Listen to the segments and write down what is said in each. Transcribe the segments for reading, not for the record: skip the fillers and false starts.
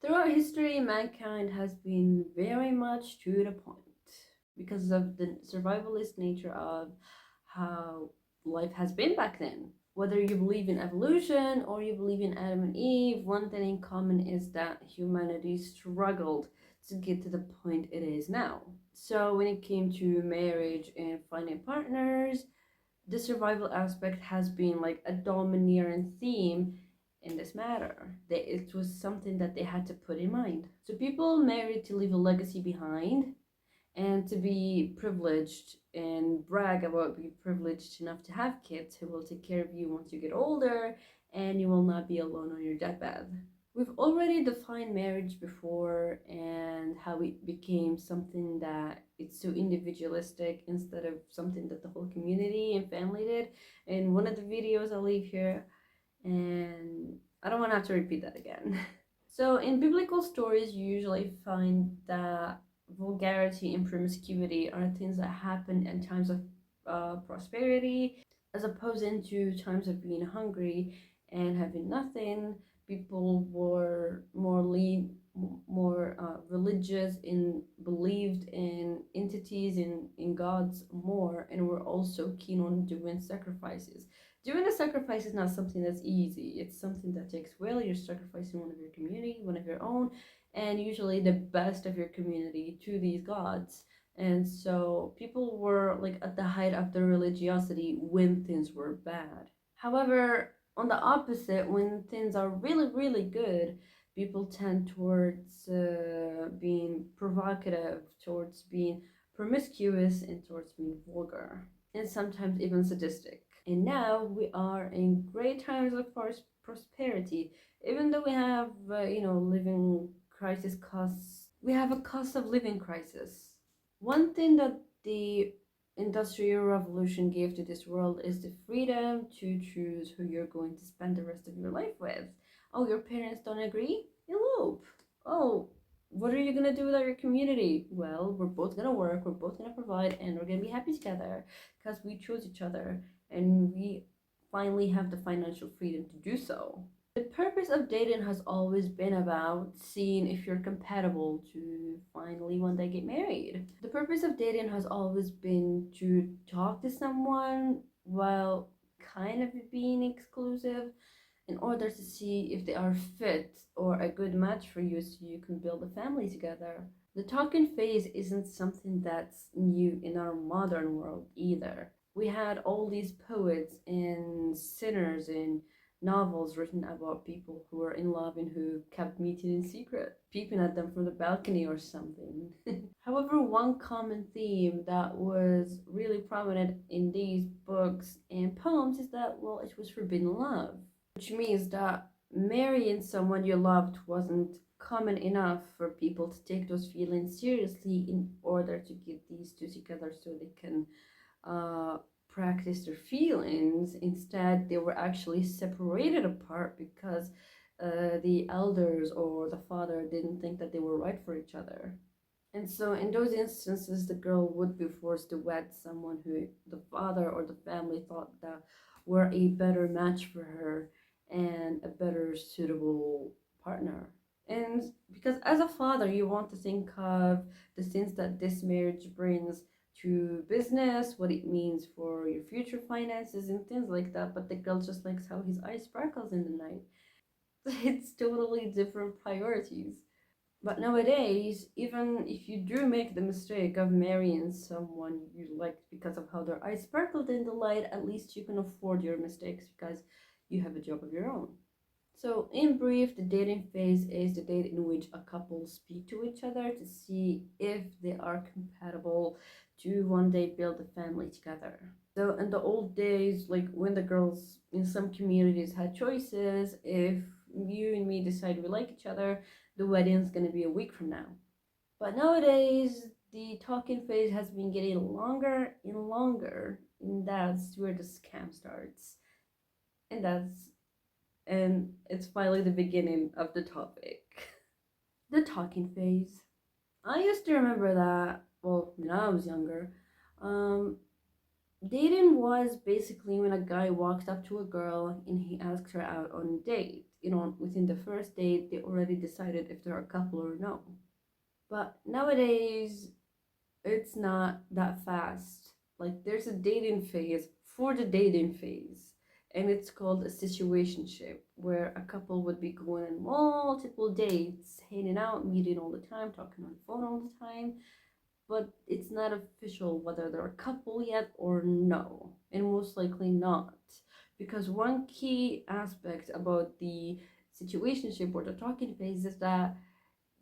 Throughout history, mankind has been very much to the point because of the survivalist nature of how life has been back then. Whether you believe in evolution or you believe in Adam and Eve, one thing in common is that humanity struggled to get to the point it is now. So, when it came to marriage and finding partners, the survival aspect has been like a domineering theme in this matter. It was something that they had to put in mind. So people married to leave a legacy behind and to be privileged and brag about being privileged enough to have kids who will take care of you once you get older and you will not be alone on your deathbed. We've already defined marriage before and how it became something that it's so individualistic instead of something that the whole community and family did. In one of the videos I'll leave here, and I don't want to have to repeat that again. So, in biblical stories, you usually find that vulgarity and promiscuity are things that happen in times of prosperity, as opposed to times of being hungry and having nothing. People were more religious and believed in entities in gods more, and were also keen on doing sacrifices. Doing a sacrifice is not something that's easy. It's something that takes will. You're sacrificing one of your community, one of your own, and usually the best of your community to these gods. And so people were like at the height of their religiosity when things were bad. However, on the opposite, when things are really, really good, people tend towards being provocative, towards being promiscuous, and towards being vulgar, and sometimes even sadistic. And now we are in great times of prosperity, even though we have, living crisis costs. We have a cost of living crisis. One thing that the Industrial Revolution gave to this world is the freedom to choose who you're going to spend the rest of your life with. Oh, your parents don't agree? Elope. Oh, what are you gonna do without your community? Well, we're both gonna work, we're both gonna provide, and we're gonna be happy together because we chose each other and we finally have the financial freedom to do so. The purpose of dating has always been about seeing if you're compatible to finally one day get married. The purpose of dating has always been to talk to someone while kind of being exclusive in order to see if they are fit or a good match for you so you can build a family together. The talking phase isn't something that's new in our modern world either. We had all these poets and sinners and novels written about people who were in love and who kept meeting in secret, peeping at them from the balcony or something. However, one common theme that was really prominent in these books and poems is that, well, it was forbidden love, which means that marrying someone you loved wasn't common enough for people to take those feelings seriously in order to get these two together so they can uh, practice their feelings. Instead, they were actually separated apart because the elders or the father didn't think that they were right for each other. And so, in those instances, the girl would be forced to wed someone who the father or the family thought that were a better match for her and a better suitable partner. And because as a father, you want to think of the things that this marriage brings to business, what it means for your future finances, and things like that. But the girl just likes how his eye sparkles in the night. It's totally different priorities. But nowadays, even if you do make the mistake of marrying someone you liked because of how their eyes sparkled in the light, at least you can afford your mistakes because you have a job of your own. So, in brief, the dating phase is the date in which a couple speak to each other to see if they are compatible to one day build a family together. So, in the old days, like when the girls in some communities had choices, if you and me decide we like each other, the wedding's gonna be a week from now. But nowadays, the talking phase has been getting longer and longer, and that's where the scam starts. And it's finally the beginning of the topic. The talking phase. I used to remember that, well, when I was younger, um, dating was basically when a guy walks up to a girl and he asks her out on a date. within the first date, they already decided if they're a couple or no. But nowadays, it's not that fast. Like there's a dating phase for the dating phase, and it's called a situationship, where a couple would be going on multiple dates, hanging out, meeting all the time, talking on the phone all the time, but it's not official whether they're a couple yet or no, and most likely not. Because one key aspect about the situationship or the talking phase is that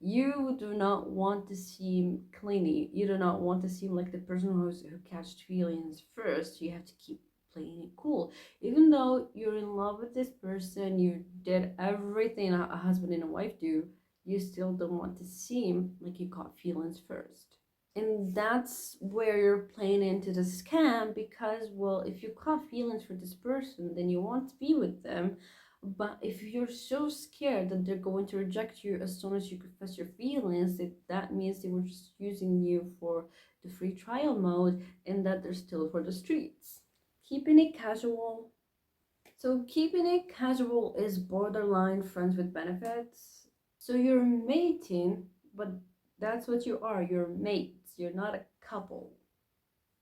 you do not want to seem clingy. You do not want to seem like the person who catched feelings first. You have to keep playing it cool. Even though you're in love with this person, you did everything a husband and a wife do, you still don't want to seem like you caught feelings first. And that's where you're playing into the scam, because, well, if you caught feelings for this person, then you want to be with them. But if you're so scared that they're going to reject you as soon as you confess your feelings, that means they were just using you for the free trial mode, and that they're still for the streets. Keeping it casual. So keeping it casual is borderline friends with benefits. So you're mating, but that's what you are. You're mates. You're not a couple.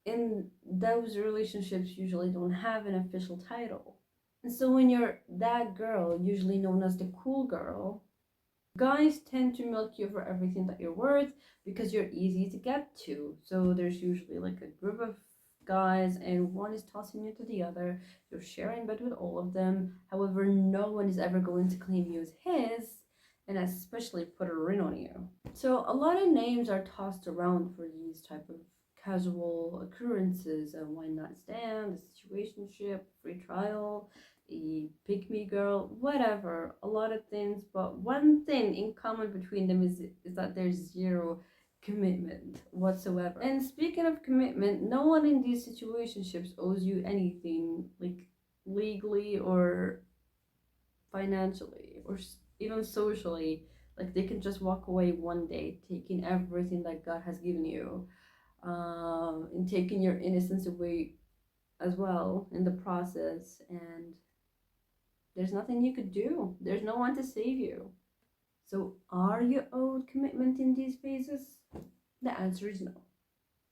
And those relationships usually don't have an official title. And so when you're that girl, usually known as the cool girl, guys tend to milk you for everything that you're worth because you're easy to get to. So there's usually like a group of guys, and one is tossing you to the other. You're sharing bed with all of them. However, no one is ever going to claim you as his, and especially put a ring on you. So a lot of names are tossed around for these type of casual occurrences: a one night stand, a situationship, free trial, a pick me girl, whatever, a lot of things. But one thing in common between them is that there's zero commitment whatsoever. And speaking of commitment, no one in these situationships owes you anything, like legally or financially or even socially. Like they can just walk away one day, taking everything that God has given you, and taking your innocence away as well in the process. And there's nothing you could do. There's no one to save you. So, are you owed commitment in these phases? The answer is no.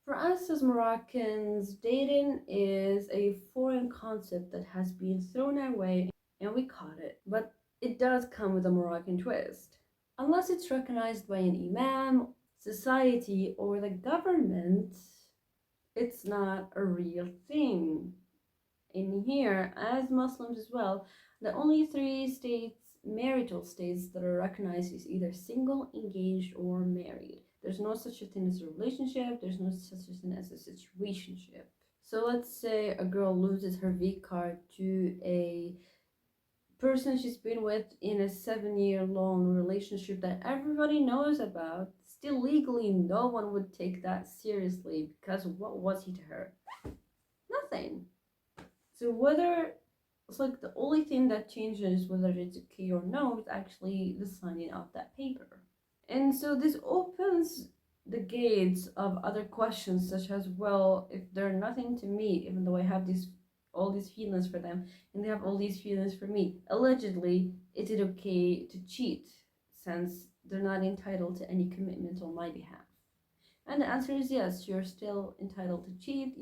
For us as Moroccans, dating is a foreign concept that has been thrown our way, and we caught it. But it does come with a Moroccan twist. Unless it's recognized by an imam, society, or the government, it's not a real thing. In here, as Muslims as well, the only three marital states that are recognized is either single, engaged, or married. There's no such a thing as a relationship, there's no such a thing as a situationship. So let's say a girl loses her V card to a person she's been with in a 7-year long relationship that everybody knows about. Still, legally, no one would take that seriously, because what was he to her? Nothing. So whether it's like the only thing that changes whether it's okay or no is actually the signing of that paper. And so this opens the gates of other questions, such as, well, if they're nothing to me, even though I have all these feelings for them, and they have all these feelings for me, allegedly, is it okay to cheat since they're not entitled to any commitment on my behalf? And the answer is yes, you're still entitled to cheat.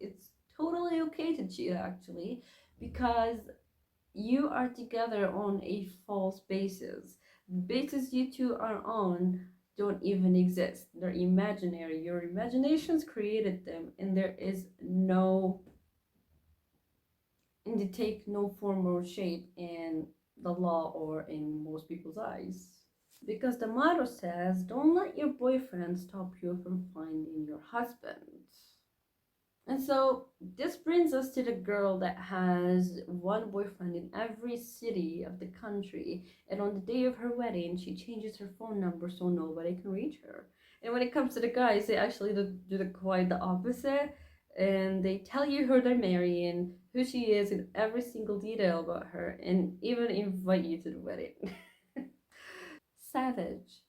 It's totally okay to cheat, actually, because you are together on a false basis. Bases you two are on don't even exist. They're imaginary. Your imaginations created them, and there is no, and they take no form or shape in the law or in most people's eyes. Because the motto says, don't let your boyfriend stop you from finding your husband. And so this brings us to the girl that has one boyfriend in every city of the country, and on the day of her wedding, she changes her phone number so nobody can reach her. And when it comes to the guys, they actually do quite the opposite, and they tell you who they're marrying, who she is, and every single detail about her, and even invite you to the wedding. Savage.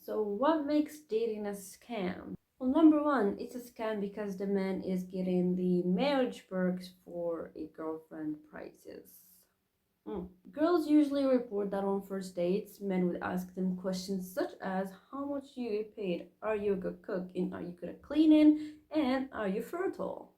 So what makes dating a scam? Well, number one, it's a scam because the man is getting the marriage perks for a girlfriend prices. Girls usually report that on first dates, men would ask them questions such as how much do you get paid, are you a good cook, and are you good at cleaning, and are you fertile?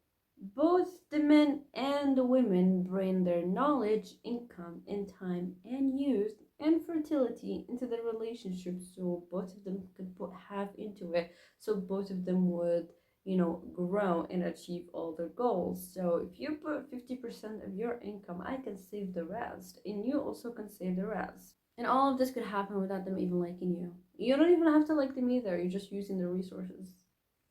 Both the men and the women bring their knowledge, income, and time and youth and fertility into the relationship so both of them could put half into it so both of them would grow and achieve all their goals. So if you put 50% of your income, I can save the rest and you also can save the rest. And all of this could happen without them even liking you. You don't even have to like them either, you're just using their resources.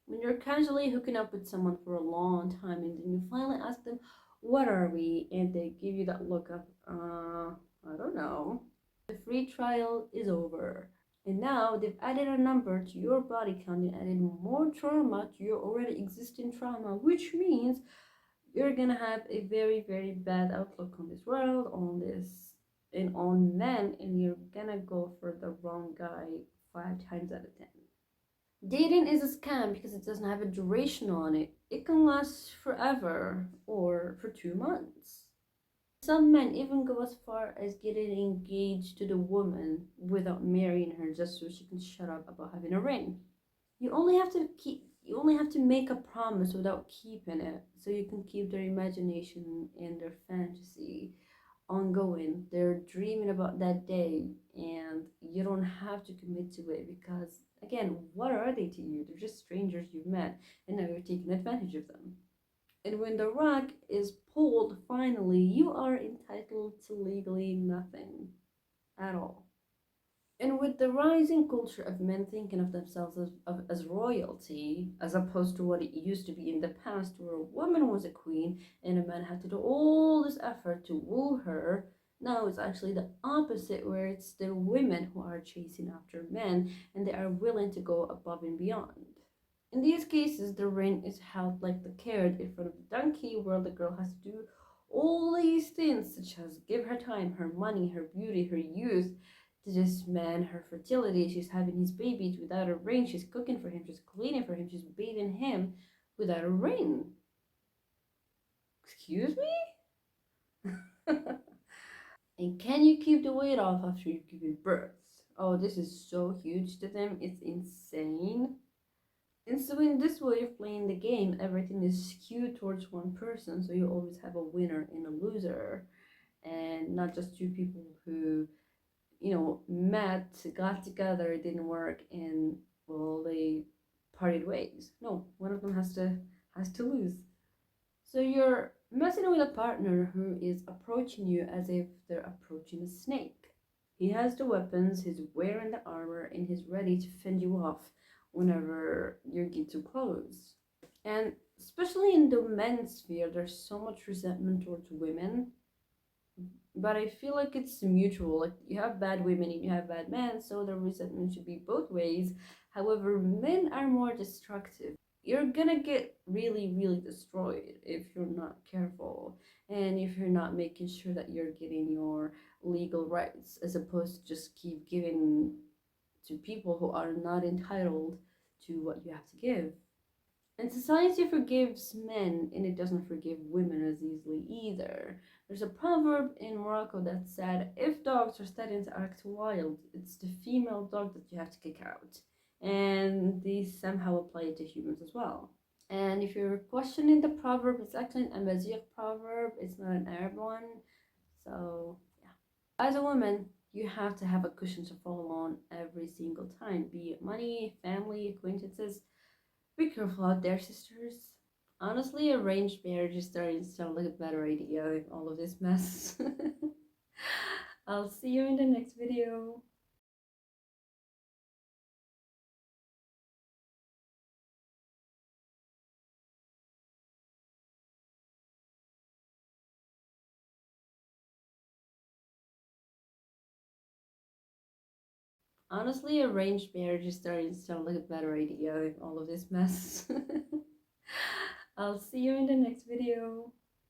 When you're casually hooking up with someone for a long time and then you finally ask them, what are we? And they give you that look of, I don't know. The free trial is over. And now they've added a number to your body count and added more trauma to your already existing trauma, which means you're gonna have a very, very bad outlook on this world, on this, and on men, and you're gonna go for the wrong guy 5 times out of 10. Dating is a scam because it doesn't have a duration on it. It can last forever or for 2 months. Some men even go as far as getting engaged to the woman without marrying her just so she can shut up about having a ring. You only have to make a promise without keeping it so you can keep their imagination and their fantasy ongoing. They're dreaming about that day and you don't have to commit to it because again, what are they to you? They're just strangers you've met and now you're taking advantage of them. And when the rug is pulled finally, you are entitled to legally nothing at all. And with the rising culture of men thinking of themselves as royalty, as opposed to what it used to be in the past, where a woman was a queen and a man had to do all this effort to woo her, now it's actually the opposite, where it's the women who are chasing after men and they are willing to go above and beyond. In these cases, the ring is held like the carrot in front of the donkey, where the girl has to do all these things, such as give her time, her money, her beauty, her youth, to this man, her fertility. She's having his babies without a ring. She's cooking for him. She's cleaning for him. She's bathing him without a ring. Excuse me? And can you keep the weight off after you've given birth? Oh, this is so huge to them. It's insane. And so in this way of playing the game, everything is skewed towards one person. So you always have a winner and a loser. And not just two people who met, got together, it didn't work, and well, they parted ways. No, one of them has to lose. So you're messing with a partner who is approaching you as if they're approaching a snake. He has the weapons, he's wearing the armor, and he's ready to fend you off whenever you get too close. And especially in the men's sphere, there's so much resentment towards women, but I feel like it's mutual. Like you have bad women and you have bad men, so the resentment should be both ways. However, men are more destructive. You're gonna get really, really destroyed if you're not careful and if you're not making sure that you're getting your legal rights, as opposed to just keep giving to people who are not entitled to what you have to give. And society forgives men and it doesn't forgive women as easily either. There's a proverb in Morocco that said, if dogs are starting to act wild, it's the female dog that you have to kick out. And these somehow apply to humans as well. And if you're questioning the proverb, it's actually an Amazigh proverb, it's not an Arab one. So, yeah. As a woman, you have to have a cushion to fall on every single time, be it money, family, acquaintances. Be careful out there, sisters. Honestly, arranged marriage is starting to sound like a better idea in all of this mess. I'll see you in the next video. Honestly, arranged marriage is starting to sound like a better idea in all of this mess. I'll see you in the next video.